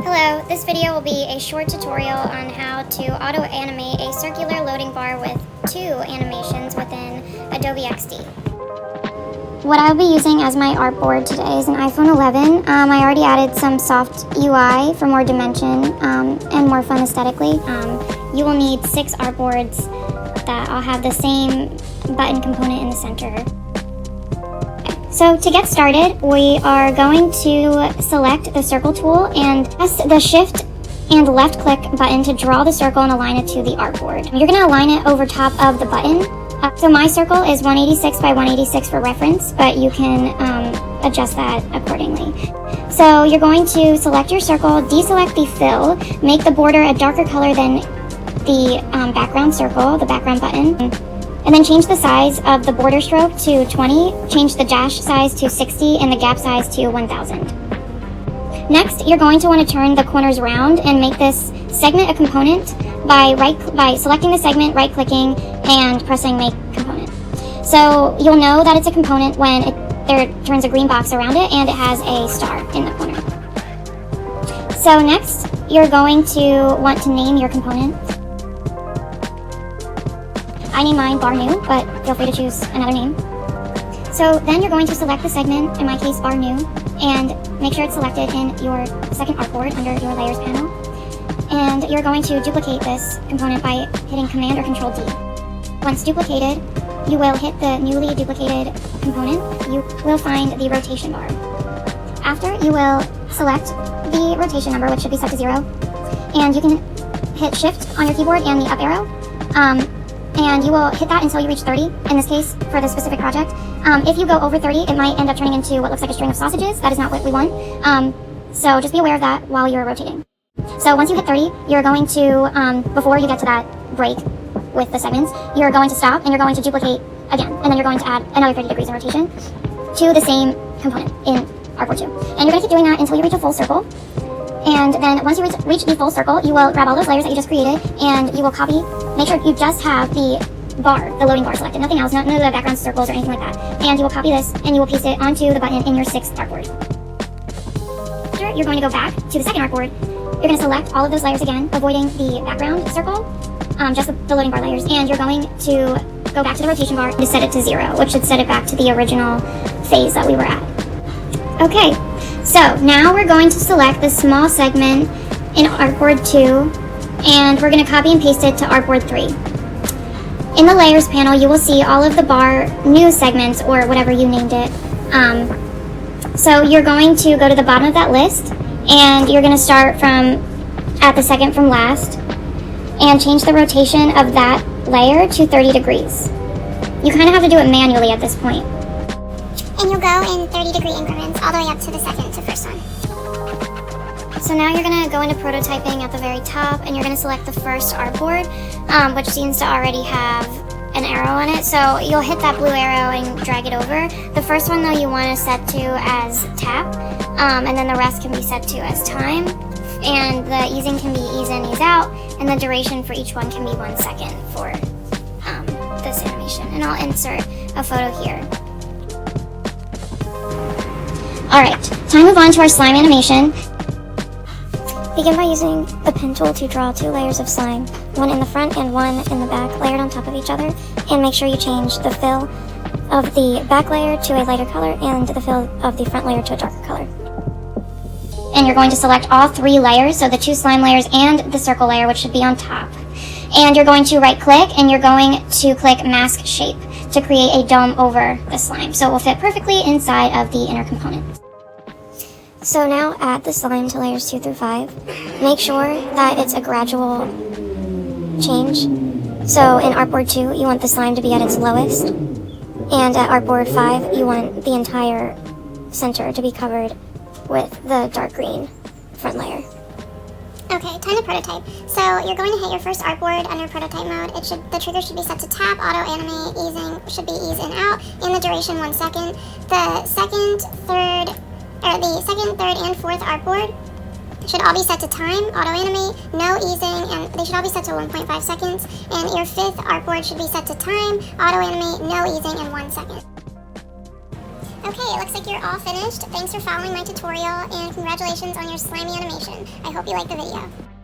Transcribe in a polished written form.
Hello, this video will be a short tutorial on how to auto-animate a circular loading bar with 2 animations within Adobe XD. What I'll be using as my artboard today is an iPhone 11. I already added some soft UI for more dimension and more fun aesthetically. You will need 6 artboards that all have the same button component in the center. So to get started, we are going to select the circle tool and press the shift and left click button to draw the circle and align it to the artboard. You're going to align it over top of the button. So my circle is 186 by 186 for reference, but you can adjust that accordingly. So you're going to select your circle, deselect the fill, make the border a darker color than the background circle, the background button. And then change the size of the border stroke to 20, change the dash size to 60, and the gap size to 1000. Next, you're going to want to turn the corners round and make this segment a component by selecting the segment, right-clicking, and pressing Make Component. So you'll know that it's a component when there turns a green box around it and it has a star in the corner. So next, you're going to want to name your component. I name mine Bar New, but feel free to choose another name. So then you're going to select the segment, in my case Bar New, and make sure it's selected in your second artboard under your Layers panel. And you're going to duplicate this component by hitting Command or Control D. Once duplicated, you will hit the newly duplicated component. You will find the rotation bar. After, you will select the rotation number, which should be set to 0. And you can hit Shift on your keyboard and the up arrow. And you will hit that until you reach 30, in this case, for this specific project. If you go over 30, it might end up turning into what looks like a string of sausages. That is not what we want. So just be aware of that while you're rotating. So once you hit 30, you're going to, before you get to that break with the segments, you're going to stop and you're going to duplicate again. And then you're going to add another 30 degrees in rotation to the same component in Artboard 2. And you're going to keep doing that until you reach a full circle. And then once you reach the full circle, you will grab all those layers that you just created and you will copy. Make sure you just have the bar, the loading bar selected, nothing else, none of the background circles or anything like that. And you will copy this and you will paste it onto the button in your 6th artboard. After, you're going to go back to the second artboard. You're going to select all of those layers again, avoiding the background circle, just the loading bar layers. And you're going to go back to the rotation bar to set it to 0, which should set it back to the original phase that we were at. Okay. So now we're going to select the small segment in Artboard 2 and we're going to copy and paste it to Artboard 3. In the Layers panel, you will see all of the bar new segments or whatever you named it. So you're going to go to the bottom of that list and you're going to start from at the second from last and change the rotation of that layer to 30 degrees. You kind of have to do it manually at this point. And you'll go in 30-degree increments all the way up to the second to first one. So now you're going to go into prototyping at the very top and you're going to select the first artboard, which seems to already have an arrow on it. So you'll hit that blue arrow and drag it over. The first one though you want to set to as tap, and then the rest can be set to as time. And the easing can be ease in, ease out, and the duration for each one can be 1 second for this animation. And I'll insert a photo here. Alright, time to move on to our slime animation. Begin by using the pen tool to draw 2 layers of slime, one in the front and one in the back, layered on top of each other, and make sure you change the fill of the back layer to a lighter color and the fill of the front layer to a darker color. And you're going to select all 3 layers, so the 2 slime layers and the circle layer, which should be on top. And you're going to right click and you're going to click Mask Shape to create a dome over the slime, so it will fit perfectly inside of the inner component. So now add the slime to layers 2 through 5. Make sure that it's a gradual change. So in Artboard 2, you want the slime to be at its lowest. And at Artboard 5, you want the entire center to be covered with the dark green front layer. Okay, time to prototype. So you're going to hit your first artboard under prototype mode. The trigger should be set to tap, auto animate, easing should be ease in out, and the duration 1 second. The second, third, and fourth artboard should all be set to time, auto animate, no easing, and they should all be set to 1.5 seconds. And your 5th artboard should be set to time, auto animate, no easing, and 1 second. Okay, it looks like you're all finished. Thanks for following my tutorial, and congratulations on your slimy animation. I hope you liked the video.